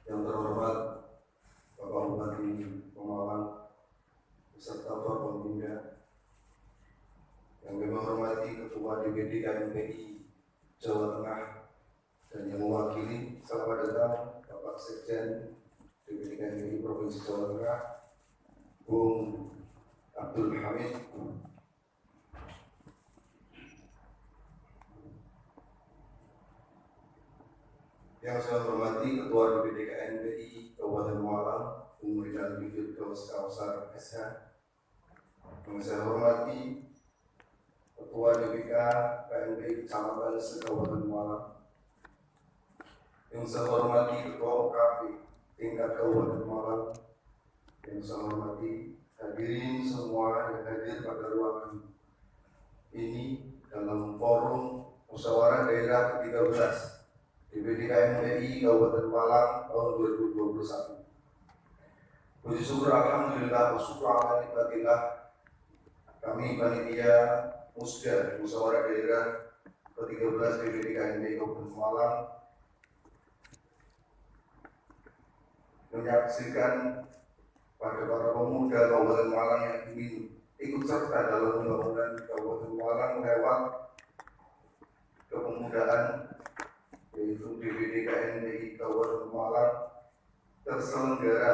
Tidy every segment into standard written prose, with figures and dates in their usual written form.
Yang terhormat Bapak Bupati Pemalang beserta Forkompimda, yang kami hormati Ketua DPD KMPI Jawa Tengah, dan yang mewakili, selamat datang Bapak Sekjen DPD KMPI Provinsi Jawa Tengah, Bung Abdul Hamid, yang saya hormati Ketua DPD KMPI Kabupaten Pemalang, Bung Rinaldi Firdaus Kausar SH, yang saya hormati Ketua DPK KMPI Kecamatan Kabupaten Pemalang, yang saya hormati Ketua OKP tingkat Kabupaten Pemalang, yang saya hormati hadirin semua yang hadir pada ruangan ini dalam forum musyawarah daerah ke-13 DPD KMPI Kabupaten Pemalang tahun 2021. Puji syukur alhamdulillah wa syukur ala nikmatillah, kami panitia Musda musyawarah daerah ke-13 DPD KMPI Kabupaten Pemalang menyaksikan pada para pemuda Kabupaten Pemalang yang ingin ikut serta dalam pembangunan Kabupaten Pemalang lewat kepemudaan, yaitu DPD KMPI Kabupaten Pemalang terselenggara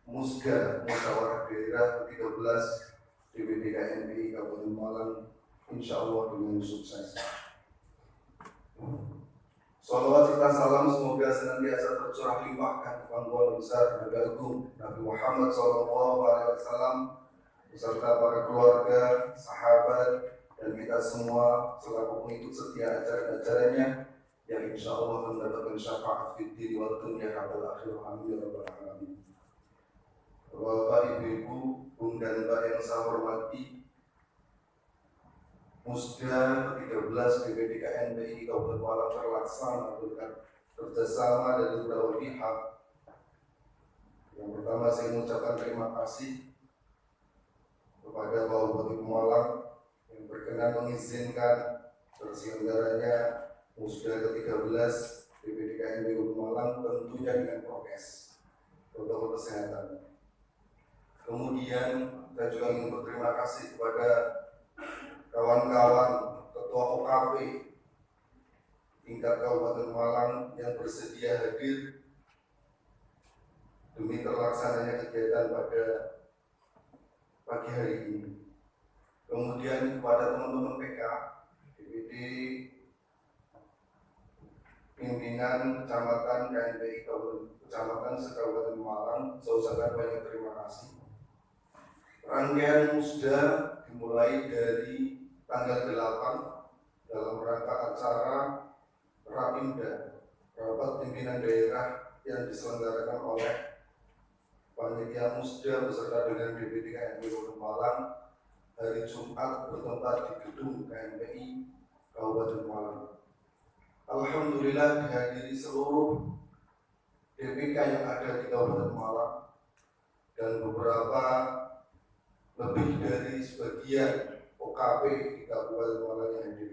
Musda musyawarah daerah ke-13 DPD KMPI Kabupaten Pemalang insya Allah dengan sukses. Salawat serta salam semoga senantiasa tercurah limpahkan pangkuan besar Nabi Agung Nabi Muhammad SAW beserta para keluarga, sahabat, dan kita semua selaku pengikut setia ajaran-ajarannya yang insya Allah mendapatkan syafaat fiddin wal dunya hatta akhir. Amin ya rabbal alamin. Bapak, Ibu-ibu, Bung dan Mbak yang saya hormati, Musda ke-13 DPD KMPI Kabupaten Pemalang terlaksana berkat kerjasama dari beberapa pihak. Yang pertama, saya mengucapkan terima kasih kepada Bapak Bupati Pemalang yang berkenan mengizinkan terselenggaranya Musda ke-13 DPD KMPI Kabupaten Pemalang tentunya dengan prokes protokol kesehatan. Kemudian saya juga ingin berterima kasih kepada kawan-kawan Ketua OKP tingkat Kabupaten Pemalang yang bersedia hadir demi terlaksananya kegiatan pada pagi hari ini. Kemudian kepada teman-teman PK, DPD, pimpinan Kecamatan KMPI Kecamatan Kabupaten Pemalang, saya ucapkan banyak terima kasih. Rangkaian Musda dimulai dari tanggal 8 dalam rangka acara Rapimda, rapat pimpinan daerah yang diselenggarakan oleh panitia Musda beserta dengan DPD KMPI Kabupaten Pemalang hari Jumat bertempat di gedung KMPI Kabupaten Pemalang. Alhamdulillah dihadiri seluruh DPK yang ada di Kabupaten Pemalang dan beberapa lebih dari sebagian OKP di Kabupaten Pemalang yang hadir.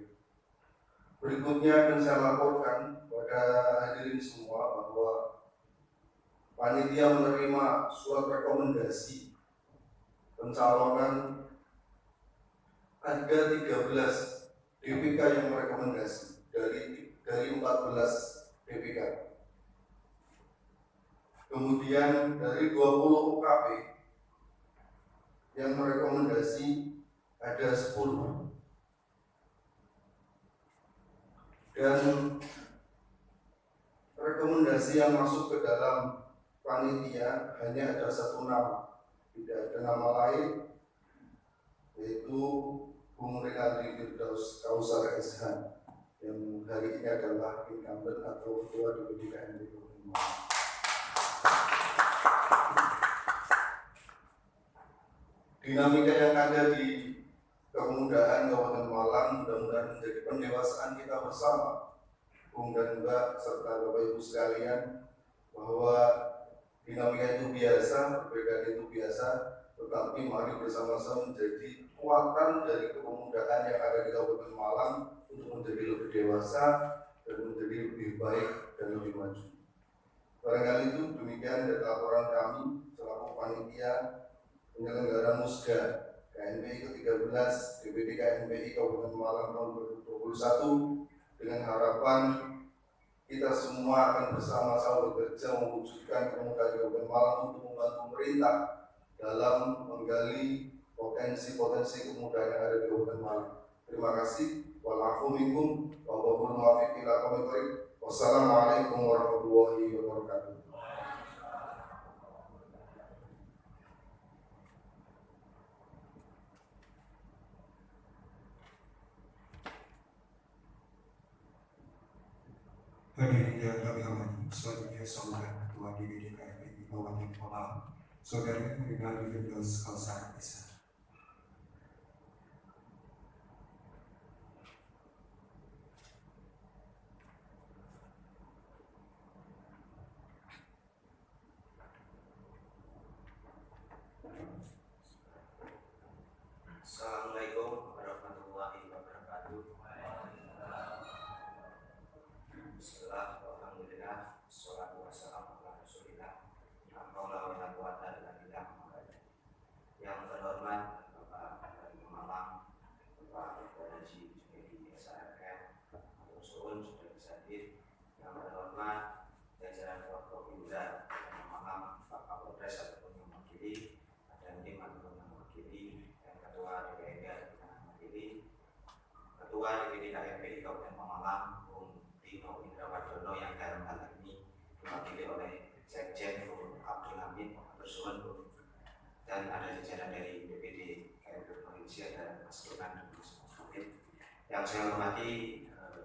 Berikutnya akan saya laporkan kepada hadirin semua bahwa panitia menerima surat rekomendasi pencalonan ada 13 DPK yang merekomendasi dari 14 DPK. Kemudian dari 20 OKP yang merekomendasi ada 10. Dan rekomendasi yang masuk ke dalam panitia hanya ada satu nama, tidak ada nama lain, yaitu Bung Rinaldi Firdaus Kausar SH yang hari ini adalah incumbent atau ketua DPD KMPI Kabupaten Pemalang. Dinamika yang ada di kepemudaan Kabupaten Pemalang mudah-mudahan menjadi pendewasaan kita bersama, Bung dan Mbak serta Bapak Ibu sekalian, bahwa dinamika itu biasa, perbedaan itu biasa, tetapi mari bersama-sama menjadi kekuatan dari kepemudaan yang ada di Kabupaten Pemalang untuk menjadi lebih dewasa dan menjadi lebih baik dan lebih maju. Barangkali itu demikian dari laporan kami selaku panitia penyelenggara Musda KNPI ke-13 DPD KNPI Kabupaten Malang tahun 2021, dengan harapan kita semua akan bersama-sama bekerja mewujudkan kemudahan Kabupaten Malang untuk membantu pemerintah dalam menggali potensi-potensi kemudahan yang ada di Kabupaten Malang. Terima kasih. Wa'alaikum minkum wa wabarakatuh. Wassalamualaikum warahmatullahi wabarakatuh. Hadirin yang kami hormati, selanjutnya Saudara Ketua DPD KNPI Kabupaten Malang, Saudara Rinaldi Firdaus Kausar Esa. Assalamualaikum warahmatullahi wabarakatuh. Bismillah, alhamdulillah, wassalatu wassalamu ala rasulillah. La haula wa la quwwata illa billah. Yang terhormat Bapak Bupati Malang, Bapak Haji Junaidi SRM, Suun sudah bisa hadir. Yang terhormat jajaran Forkopimda Malang, Pak Kapolres ataupun yang mewakili, dan tim ataupun yang mewakili, dan Ketua DPD ataupun yang mewakili, Ketua DPD KNPI Kabupaten Malang, Tino Indrawardono, yang dalam hal ini diwakili oleh Sekjen Abdul Hamid Tersuun, dan ada jajaran dari DPD KNPI Provinsi, ada Mas Tunan dan Mas Mufid. Yang saya hormati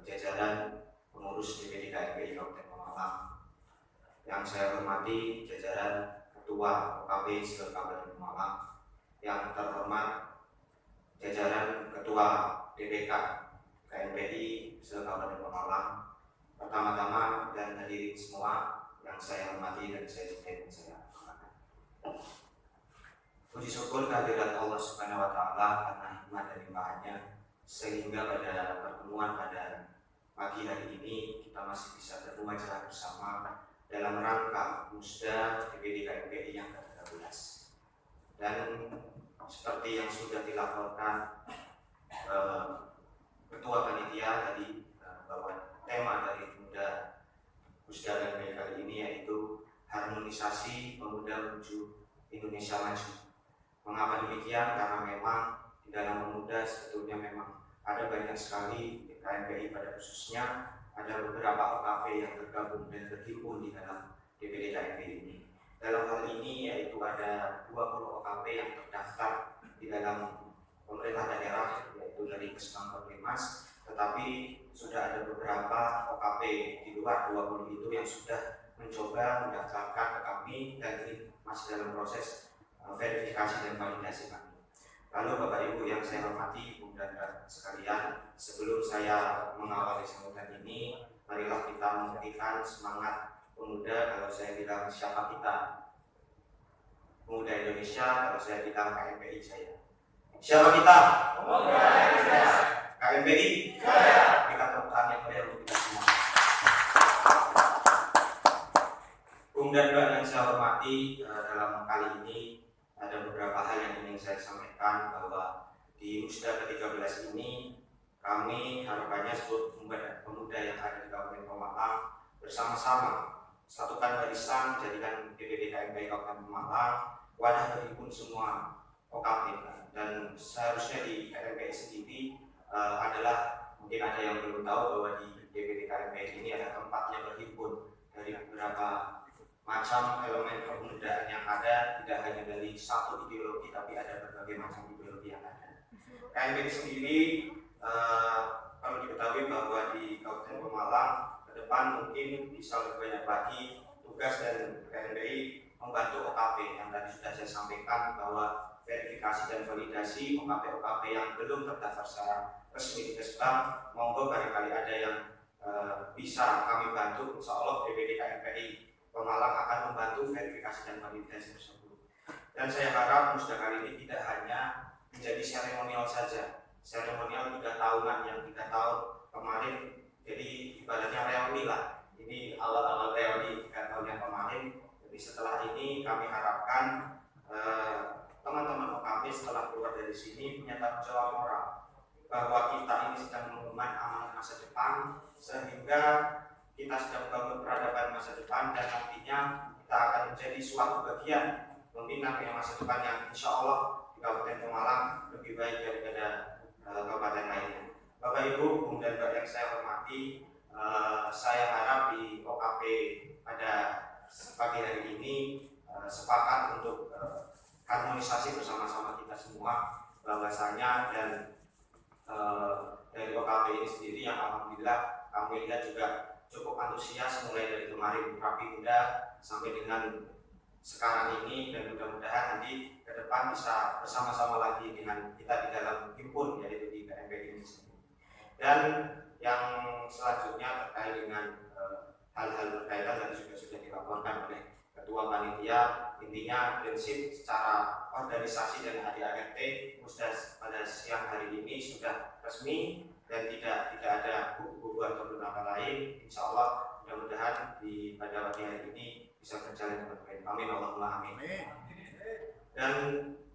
jajaran pengurus DPD KNPI Kabupaten Malang. Yang saya hormati jajaran Ketua OKP Kabupaten Malang. Yang terhormat jajaran Ketua DPK KNPI Kabupaten Malang. Pertama-tama dan hadirin semua yang saya hormati dan saya cintai dan saya banggakan. Puji syukur kehadirat Allah Subhanahu wa Ta'ala karena hikmah dan limpahannya, sehingga pada pertemuan pada pagi hari ini kita masih bisa bermuamalah bersama dalam rangka Musda DPD KNPI yang ke-13. Dan seperti yang sudah dilaporkan Ketua Panitia tadi, bahwa tema dari Musda KNPI kali ini yaitu harmonisasi pemuda menuju Indonesia Maju. Mengapa demikian? Karena memang di dalam pemuda sebetulnya memang ada banyak sekali KNPI, pada khususnya ada beberapa OKP yang tergabung dan berhimpun di dalam DPD KNPI ini. Dalam hal ini yaitu ada 20 OKP yang terdaftar di dalam pemerintah daerah, yaitu dari Kesbang Perlimas, tetapi sudah ada beberapa OKP di luar 20 itu yang sudah mencoba mendaftarkan ke kami, dan ini masih dalam proses verifikasi dan validasi kami. Lalu Bapak Ibu yang saya hormati, Ibu dan Bapak sekalian, sebelum saya mengawali sambutan ini, marilah kita membuktikan semangat pemuda. Kalau saya bilang siapa kita? Pemuda Indonesia. Kalau saya bilang KNPI saya. Siapa kita? Pemuda Indonesia. KNPI saya. Kita tepuk tangan yang meriah untuk kita semua. Bung dan Mbak yang saya hormati, dalam kali ini ada beberapa hal yang ingin saya sampaikan, bahwa di Musda ke-13 ini kami harapannya seluruh pemuda yang ada di Kabupaten Malang bersama-sama satukan barisan, jadikan DPD KNPI Kabupaten Malang wadah berhimpun semua OKP. Dan seharusnya di KNPI sendiri adalah, mungkin ada yang belum tahu bahwa di DPD KNPI ini ada tempatnya berhimpun dari beberapa macam elemen kepemudaan yang ada, tidak hanya dari satu ideologi, tapi ada berbagai macam ideologi yang ada. KNPI sendiri perlu diketahui bahwa di Kabupaten Malang ke depan mungkin bisa lebih banyak lagi tugas dan KNPI membantu OKP yang tadi sudah saya sampaikan, bahwa verifikasi dan validasi OKP-OKP yang belum terdaftar secara resmi di Kesbang, monggo barangkali ada yang bisa kami bantu. Insya Allah DPD KNPI Pemalang akan membantu verifikasi dan validasi tersebut. Dan saya harap Musda kali ini tidak hanya menjadi seremonial saja, seremonial 3 tahunan, yang 3 tahun kemarin jadi ibaratnya reuni lah. Ini awal-awal reuni 3 tahun yang kemarin. bahkan teman-teman OKP setelah keluar dari sini punya tanggung jawab moral bahwa kita ini sedang mengemban amanah masa depan, sehingga kita sedang membangun peradaban masa depan, dan nantinya kita akan menjadi suatu bagian pembina masa depan yang insya Allah di Kabupaten Pemalang lebih baik daripada kabupaten lainnya. Bapak Ibu, Bung dan Mbak yang saya hormati, saya harap di OKP pada pagi hari ini sepakat untuk harmonisasi bersama-sama kita semua, bahwasanya dan dari OKP ini sendiri yang alhamdulillah kami lihat juga cukup antusias mulai dari kemarin Rapi Muda sampai dengan sekarang ini, dan mudah-mudahan nanti ke depan bisa bersama-sama lagi dengan kita di dalam himpun, yaitu di KMPI ini sendiri. Dan yang selanjutnya terkait dengan hal-hal berkaitan dan juga sudah dilaporkan oleh Ketua Panitia, intinya prinsip secara organisasi dan ADART Musda pada siang hari ini sudah resmi dan tidak ada buku-buku ataupun apa lain. Insya Allah mudah-mudahan pada pagi hari ini bisa berjalan dengan baik. Amin Allahumma amin. Dan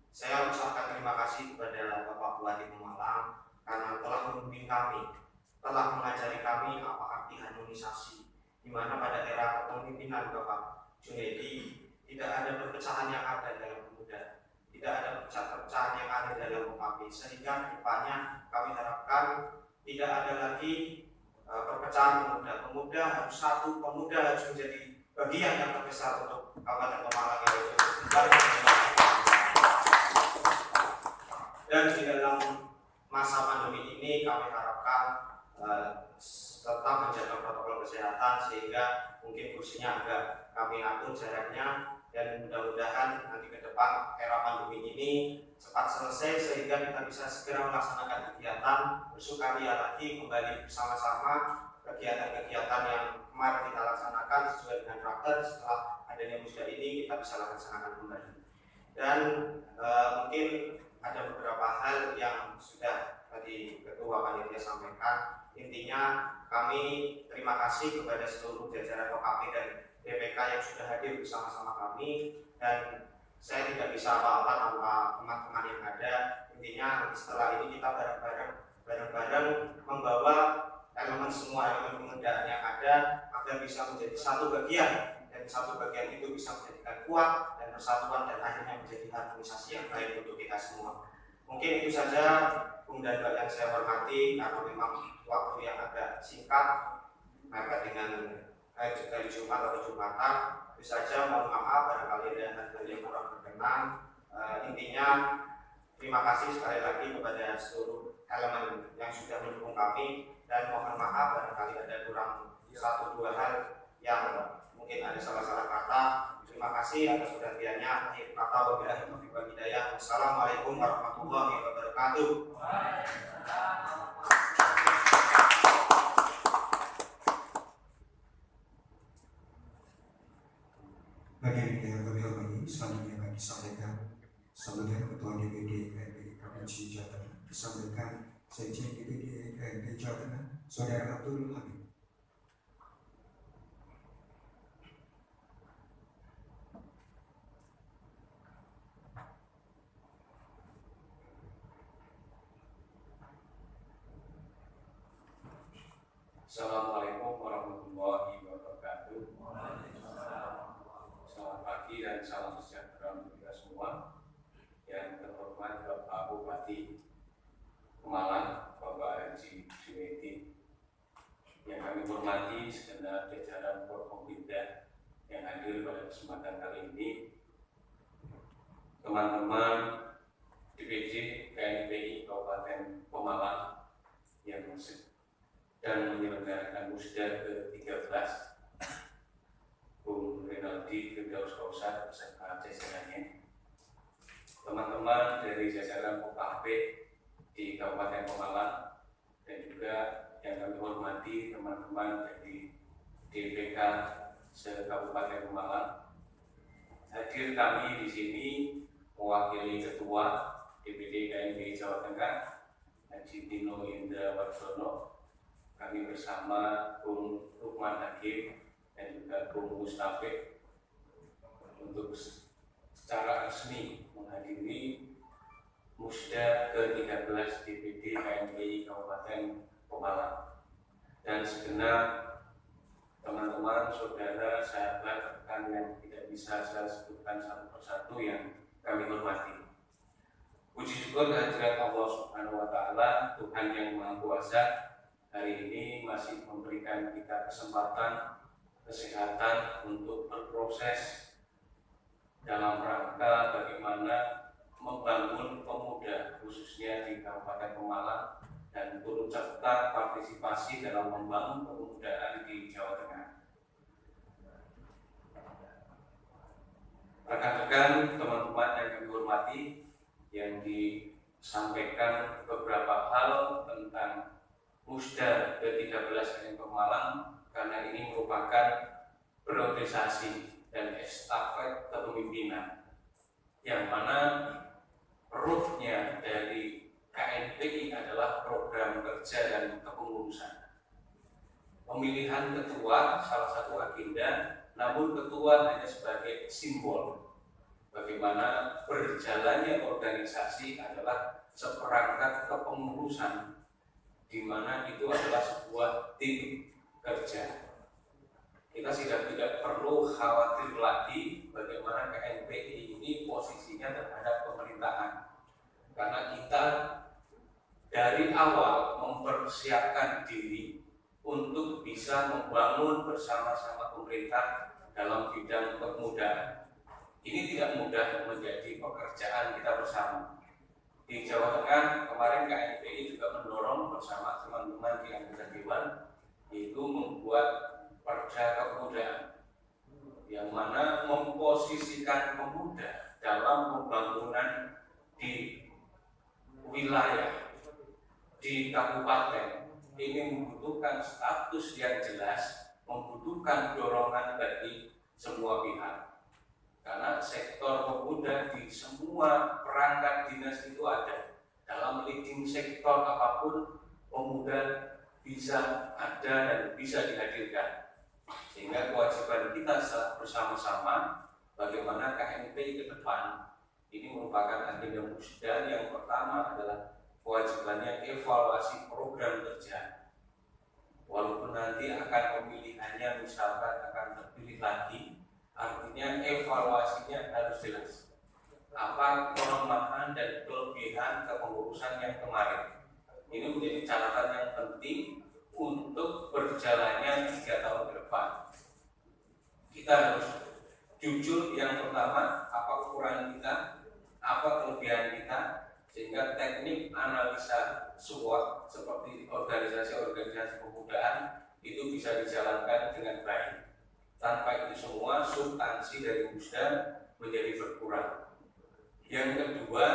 saya ucapkan terima kasih kepada Bapak Bupati Pemalang karena telah membimbing kami, telah mengajari kami apa arti harmonisasi, di mana pada era kepemimpinan Bapak Junedi tidak ada perpecahan yang ada dalam pemuda, tidak ada perpecahan yang ada dalam OKP, sehingga depannya kami harapkan tidak ada lagi perpecahan pemuda harus satu, pemuda harus menjadi bagian yang terbesar untuk Kabupaten Pemalang dan di dalam masa pandemi ini kami harapkan tetap menjaga protokol kesehatan, sehingga mungkin kursinya agak kami atur jaraknya, dan mudah-mudahan nanti ke depan era pandemi ini cepat selesai sehingga kita bisa segera melaksanakan kegiatan bersukaria lagi, kembali bersama-sama kegiatan-kegiatan yang kemarin kita laksanakan sesuai dengan raker. Setelah adanya musda ini kita bisa laksanakan kembali, dan mungkin ada beberapa hal yang sudah tadi Ketua Panitia sampaikan. Intinya kami terima kasih kepada seluruh jajaran OKP dan BPK yang sudah hadir bersama-sama kami, dan saya tidak bisa apa-apa tanpa teman-teman yang ada. Intinya setelah ini kita bareng-bareng membawa semua elemen pengendalian yang ada agar bisa menjadi satu bagian, dan satu bagian itu bisa menjadikan kuat dan persatuan, dan akhirnya menjadi harmonisasi yang baik untuk kita semua. Mungkin itu saja Bung dan Mbak yang saya hormati, karena memang waktu yang agak singkat maka dengan dari Jumat atau Jumatan. Itu saja, mohon maaf barangkali ada hal-hal yang kurang berkenan. Intinya terima kasih sekali lagi kepada seluruh elemen yang sudah mendukung kami, dan mohon maaf barangkali ada kurang satu dua hal yang mungkin ada salah-salah kata. Terima kasih atas perhatiannya. Akhir kata, wabillahi taufiq wal hidayah. Wassalamualaikum warahmatullahi wabarakatuh. Bagi yang kami hormati, selanjutnya kami sampaikan sambutan Ketua DPD KMPI Provinsi Jawa Tengah, disampaikan Sekjen DPD KMPI Jawa Tengah, Saudara Abdul Hamid. Assalamualaikum warahmatullahi wabarakatuh. Selamat pagi dan salam sejahtera untuk kita semua. Yang terhormat Bapak Bupati Pemalang, Bapak Haji Junedi. Yang kami hormati segenap jajaran Forkompinda yang hadir pada kesempatan kali ini. Teman-teman DPD KMPI Kabupaten Pemalang yang dan menyelenggarakan musda ke-13, Bung Rinaldi Firdaus Kausar beserta jajarannya, teman-teman dari jajaran OKP di Kabupaten Pemalang, dan juga yang kami hormati teman-teman dari DPK se-Kabupaten Pemalang. Hadir kami di sini mewakili Ketua DPD KMPI Jawa Tengah, Haji Tino Indra Warsono. Kami bersama Bung Lukman Hakim dan juga Bung Mustafik untuk secara resmi menghadiri Musda ke-13 DPD KMPI Kabupaten Pemalang, dan segenap teman-teman, saudara, sahabat, rekan yang tidak bisa saya sebutkan satu persatu yang kami hormati. Puji syukur kehadirat Allah Subhanahu wa Ta'ala, Tuhan yang Maha Kuasa, hari ini masih memberikan kita kesempatan, kesehatan untuk berproses dalam rangka bagaimana membangun pemuda khususnya di Kabupaten Pemalang dan turut serta partisipasi dalam membangun kepemudaan di Jawa Tengah. Rekan-rekan, teman-teman yang kami hormati, yang disampaikan beberapa hal tentang Musda ke-13 KMPI Pemalang, karena ini merupakan priorisasi dan estafet kepemimpinan, yang mana ruhnya dari KMPI adalah program kerja dan kepengurusan. Pemilihan ketua salah satu agenda, namun ketua hanya sebagai simbol. Bagaimana berjalannya organisasi adalah seperangkat kepengurusan, di mana itu adalah sebuah tim kerja. Kita sudah tidak perlu khawatir lagi bagaimana KMPI ini posisinya terhadap pemerintahan, karena kita dari awal mempersiapkan diri untuk bisa membangun bersama-sama pemerintah dalam bidang kepemudaan. Ini tidak mudah menjadi pekerjaan kita bersama. Di Jawa Tengah kemarin KMPI juga mendorong bersama teman-teman di anggota dewan, yaitu membuat perda kepemudaan, yang mana memposisikan pemuda dalam pembangunan di wilayah, di kabupaten. Ini membutuhkan status yang jelas, membutuhkan dorongan bagi semua pihak. Karena sektor pemuda di semua perangkat dinas itu ada. Dalam leading sektor apapun, pemuda bisa ada dan bisa dihadirkan. Sehingga kewajiban kita bersama-sama bagaimana KMPI ke depan. Ini merupakan agenda Musda. Yang pertama adalah kewajibannya evaluasi program kerja. Walaupun nanti akan pemilihannya misalkan akan terpilih lagi, artinya evaluasinya harus jelas. Apa kelemahan dan kelebihan kepengurusan yang kemarin. Ini menjadi catatan yang penting untuk berjalannya 3 tahun ke depan. Kita harus jujur, yang pertama, apa kekurangan kita, apa kelebihan kita, sehingga teknik analisa SWOT seperti organisasi-organisasi kepemudaan itu bisa dijalankan dengan baik. Tanpa itu semua, substansi dari Musda menjadi berkurang. Yang kedua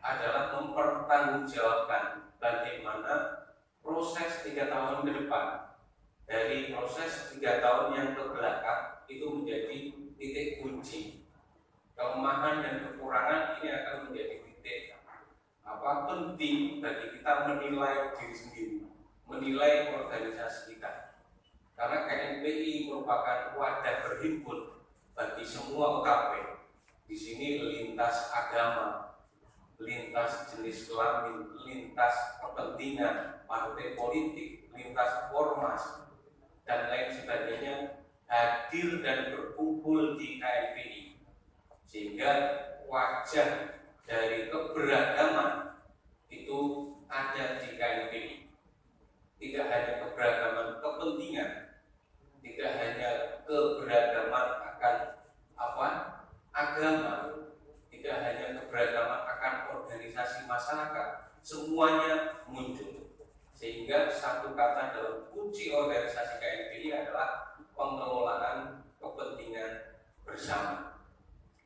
adalah mempertanggungjawabkan bagaimana proses 3 tahun ke depan. Dari proses 3 tahun yang kebelakang itu menjadi titik kunci. Kelemahan dan kekurangan ini akan menjadi titik penting bagi kita menilai diri sendiri, menilai organisasi kita. Karena KMPI merupakan wadah berhimpun bagi semua UKP. Di sini lintas agama, lintas jenis kelamin, lintas kepentingan, partai politik, lintas ormas, dan lain sebagainya hadir dan berkumpul di KMPI. Sehingga wajah dari keberagaman itu ada di KMPI. Tidak hanya keberagaman kepentingan, tidak hanya keberagaman akan agama, tidak hanya keberagaman akan organisasi masyarakat, semuanya muncul. Sehingga satu kata dalam kunci organisasi KMPI adalah pengelolaan kepentingan bersama.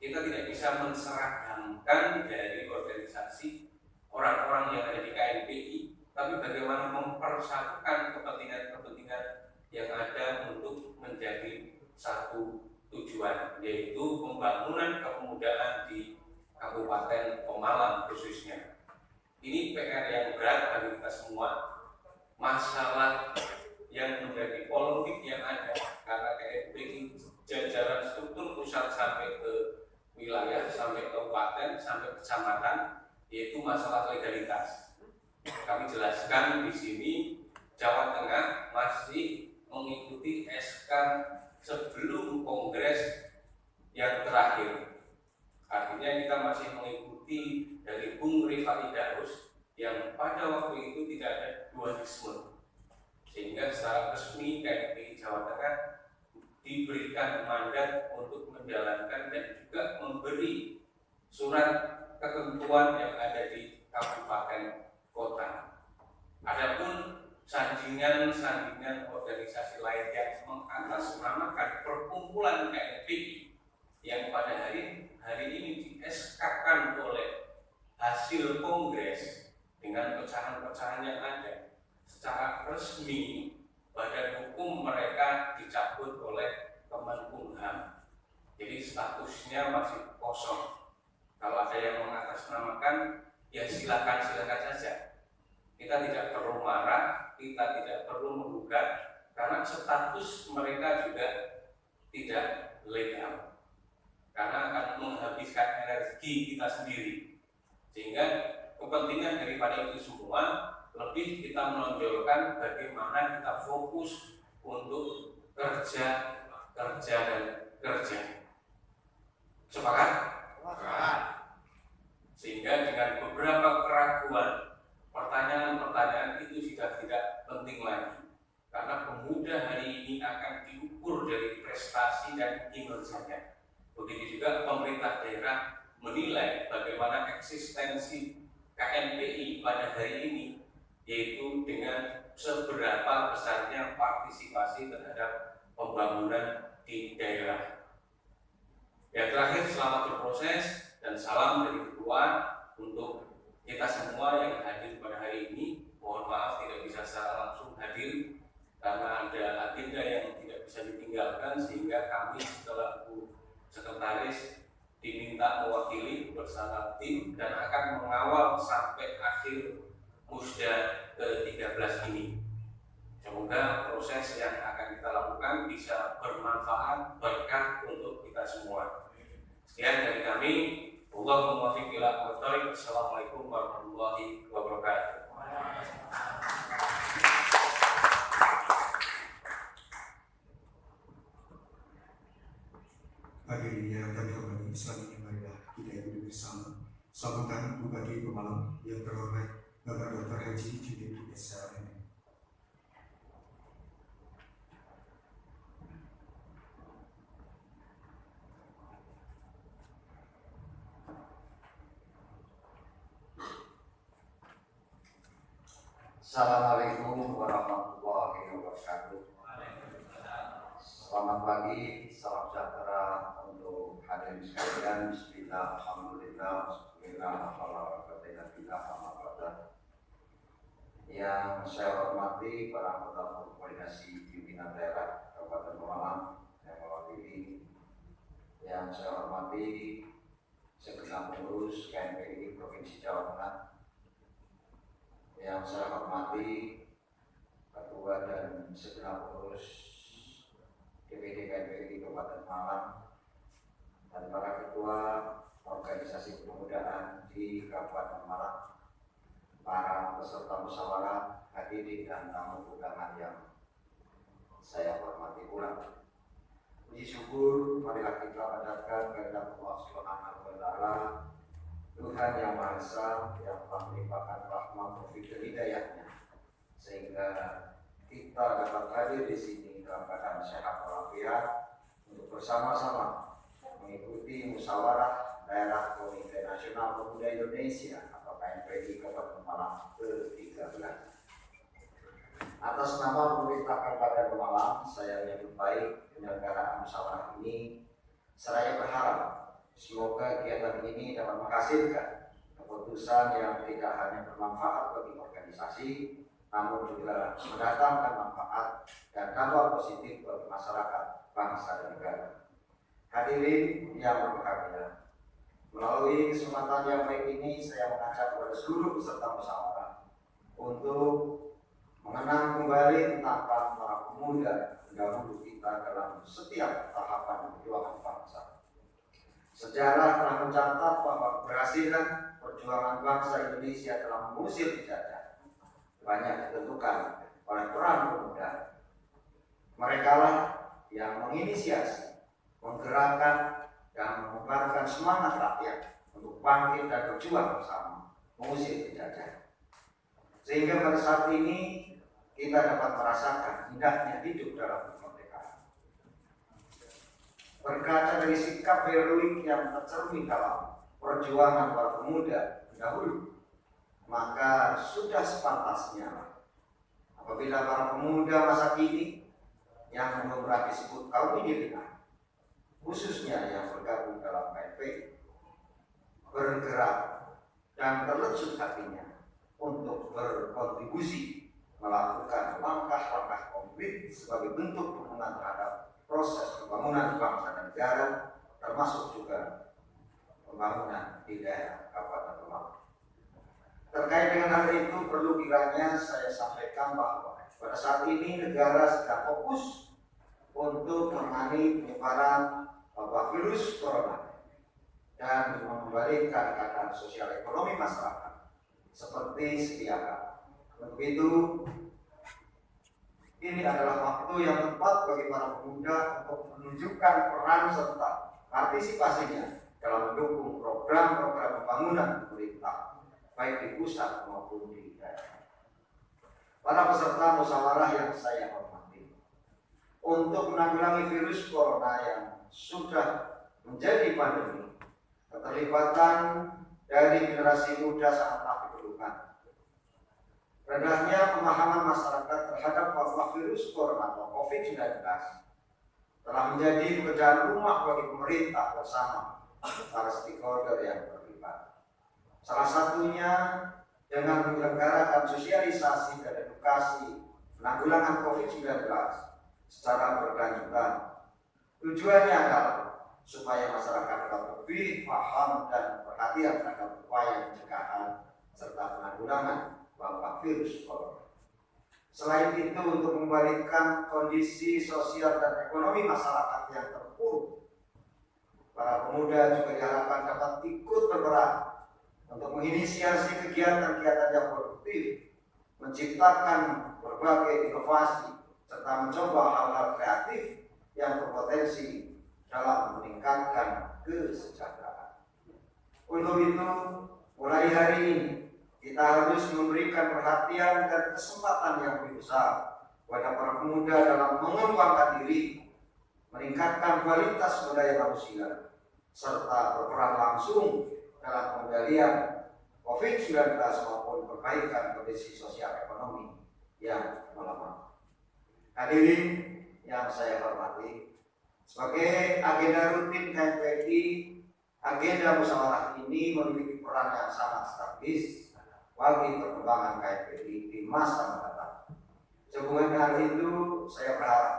Kita tidak bisa menseragamkan dari organisasi orang-orang yang ada di KMPI, tapi bagaimana mempersatukan kepentingan-kepentingan yang ada untuk menjadi satu tujuan, yaitu pembangunan kepemudaan di Kabupaten Pemalang khususnya. Ini PR yang berat bagi kita semua, masalah yang menjadi polemik yang ada, karena KMPI jajaran struktur pusat sampai ke wilayah sampai kabupaten sampai kecamatan, yaitu masalah legalitas. Kami jelaskan di sini Jawa Tengah masih mengikuti SK sebelum kongres yang terakhir. Artinya kita masih mengikuti dari Bung Rifai Darus yang pada waktu itu tidak ada dualisme, sehingga secara resmi KMPI Jawa Tengah diberikan mandat untuk menjalankan dan juga memberi surat ketentuan yang ada di kabupaten kota. Adapun sandingan organisasi lain yang mengatasnamakan perkumpulan KMPI yang pada hari ini di-SK-kan oleh hasil kongres dengan pecahan-pecahan yang ada, secara resmi badan hukum mereka dicabut oleh Kemenkumham. Jadi statusnya masih kosong. Kalau ada yang mengatasnamakan, ya silakan saja. Kita tidak perlu marah, kita tidak perlu menggugat, karena status mereka juga tidak legal, karena akan menghabiskan energi kita sendiri. Sehingga kepentingan daripada itu semua lebih kita menonjolkan bagaimana kita fokus untuk kerja. Sepakat? Sehingga dengan beberapa keraguan, pertanyaan-pertanyaan itu sudah tidak penting lagi, karena pemuda hari ini akan diukur dari prestasi dan kinerjanya. Begitu juga pemerintah daerah menilai bagaimana eksistensi KMPI pada hari ini, yaitu dengan seberapa besarnya partisipasi terhadap pembangunan di daerah. Yang terakhir, selamat berproses dan salam dari ketua untuk kita semua yang hadir pada hari ini. Mohon maaf tidak bisa secara langsung hadir karena ada agenda yang tidak bisa ditinggalkan, sehingga kami selaku sekretaris diminta mewakili bersama tim dan akan mengawal sampai akhir Musda ke-13 ini. Semoga proses yang akan kita lakukan bisa bermanfaat, berkah untuk kita semua. Sekian dari kami. Allahumma muwaffiq ila aqwamit thoriq. Assalamualaikum warahmatullahi wabarakatuh. Hadirin yang kami hormati, selanjutnya marilah kita duduk bersama. Sambutkan Bupati Pemalang yang terhormat Bapak Dr. Haji Junedi SHM. Assalamualaikum warahmatullahi wabarakatuh. Selamat pagi, salam sejahtera untuk hadirin sekalian. Bismillah, alhamdulillah, yang saya hormati para anggota koordinasi pimpinan daerah Kabupaten Pemalang yang mewakili, yang saya hormati segenap pengurus KMPI Provinsi Jawa Tengah, yang saya hormati ketua dan segenap pengurus DPD KMPI Kabupaten Malang dan para ketua organisasi kepemudaan di Kabupaten Malang, para peserta musyawarah, hadirin dan tamu undangan yang saya hormati pula. Puji syukur marilah kita panjatkan kepada Allah Subhanahu wa taala, Tuhan yang Maha Esa, yang telah melimpahkan rahmat taufik dan hidayahnya, sehingga kita dapat hadir di sini dalam keadaan sehat walafiat untuk bersama-sama mengikuti musyawarah daerah Komite Nasional Pemuda Indonesia atau KMPI Kabupaten Malang ke-13. Atas nama pemerintah Kabupaten Malang, saya menyambut baik penyelenggaraan musyawarah ini. Saya berharap semoga kegiatan ini dapat menghasilkan keputusan yang tidak hanya bermanfaat bagi organisasi, namun juga mendatangkan manfaat dan dampak positif bagi masyarakat, bangsa dan negara. Hadirin yang berbahagia, melalui kesempatan yang baik ini saya mengajak kepada seluruh peserta musyawarah untuk mengenang kembali tentang peran para pemuda pendahulu kita dalam setiap tahapan perjuangan bangsa. Sejarah telah mencatat bahwa keberhasilan perjuangan bangsa Indonesia dalam mengusir penjajah banyak ditentukan oleh peran pemuda. Mereka lah yang menginisiasi, menggerakkan, dan mengubarkan semangat rakyat untuk bangkit dan berjuang bersama mengusir penjajah. Sehingga pada saat ini kita dapat merasakan indahnya hidup dalam kemerdekaan. Berkaca dari sikap heroik yang tercermin dalam perjuangan para pemuda dahulu, maka sudah sepantasnya apabila para pemuda masa kini yang belum disebut kaum milenial, khususnya yang bergabung dalam KNPI, bergerak dan terlecut hatinya untuk berkontribusi melakukan langkah-langkah konkret sebagai bentuk dukungan terhadap proses pembangunan bangsa dan negara, termasuk juga pembangunan di daerah Kabupaten Kemang. Terkait dengan hal itu, perlu kiranya saya sampaikan bahwa pada saat ini negara sedang fokus untuk menangani penyebaran wabah virus corona dan mengembalikan keadaan sosial ekonomi masyarakat seperti sedia kala. Untuk itu, ini adalah waktu yang tepat bagi para pemuda untuk menunjukkan peran serta partisipasinya dalam mendukung program-program pembangunan pemerintah, baik di pusat maupun di daerah. Para peserta musyawarah yang saya hormati, untuk menanggulangi virus corona yang sudah menjadi pandemi, keterlibatan dari generasi muda sangatlah diperlukan. Rendahnya pemahaman masyarakat terhadap wabah virus corona atau COVID-19 telah menjadi pekerjaan rumah bagi pemerintah bersama para stakeholder yang terlibat. Salah satunya dengan menyelenggarakan sosialisasi dan edukasi penanggulangan COVID-19 secara berkelanjutan. Tujuannya adalah supaya masyarakat dapat lebih paham dan perhatian terhadap upaya pencegahan serta penanggulangan wabah virus corona. Selain itu, untuk membalikkan kondisi sosial dan ekonomi masyarakat yang terpuruk, para pemuda juga diharapkan dapat ikut berperan untuk menginisiasi kegiatan-kegiatan yang produktif, menciptakan berbagai inovasi, serta mencoba hal-hal kreatif yang berpotensi dalam meningkatkan kesejahteraan. Untuk itu, mulai hari ini kita harus memberikan perhatian dan kesempatan yang lebih besar kepada para pemuda dalam mengembangkan diri, meningkatkan kualitas sumber daya manusia, serta berperan langsung dalam pengendalian COVID-19 maupun perbaikan kondisi sosial ekonomi yang melemah. Hadirin yang saya hormati, sebagai agenda rutin KNPI, agenda musyawarah ini memiliki peran yang sangat strategis bagi perkembangan KNPI di masa mendatang. Sehubungan dengan itu, saya berharap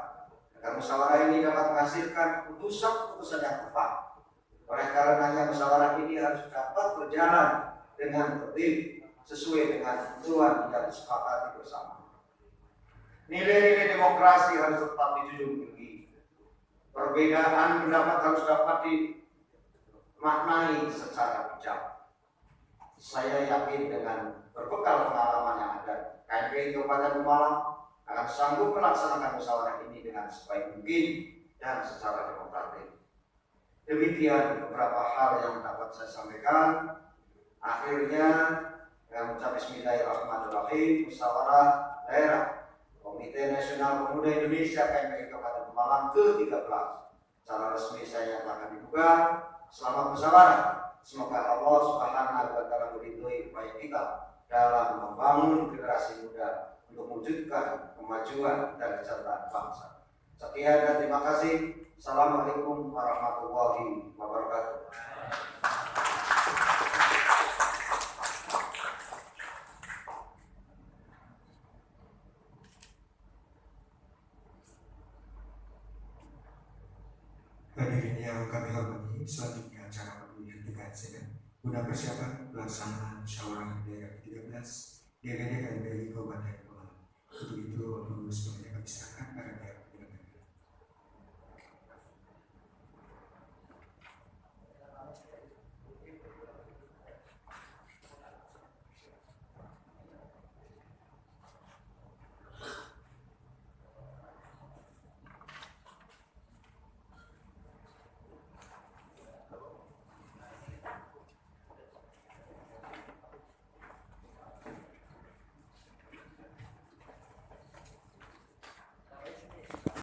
agar musyawarah ini dapat menghasilkan keputusan-keputusan yang tepat. Oleh karenanya, musyawarah ini harus dapat berjalan dengan tertib sesuai dengan tujuan yang disepakati bersama. Nilai-nilai demokrasi harus tetap dijunjung tinggi. Perbedaan pendapat harus dapat dimaknai secara bijak. Saya yakin dengan berbekal pengalaman yang ada, KNPI Kabupaten Pemalang akan sanggup melaksanakan musyawarah ini dengan sebaik mungkin dan secara demokratik. Demikian beberapa hal yang dapat saya sampaikan. Akhirnya, dengan mengucap Bismillahirrahmanirrahim, musyawarah daerah Komite Nasional Pemuda Indonesia KNPI Kabupaten Pemalang ke-13 secara resmi saya nyatakan dibuka. Selamat musyawarah. Semoga Allah Subhanahu wa Ta'ala meridhoi upaya kita dalam membangun generasi muda untuk mewujudkan kemajuan dan kesejahteraan bangsa. Sekian dan terima kasih. Assalamualaikum warahmatullahi wabarakatuh. Hadirin yang kami hormati, selanjutnya acara pemilihan DKSN guna persiapan pelaksanaan musyawarah daerah ke-13 DPD KNPI Kabupaten Pemalang. Untuk itu, semuanya kami serahkan pada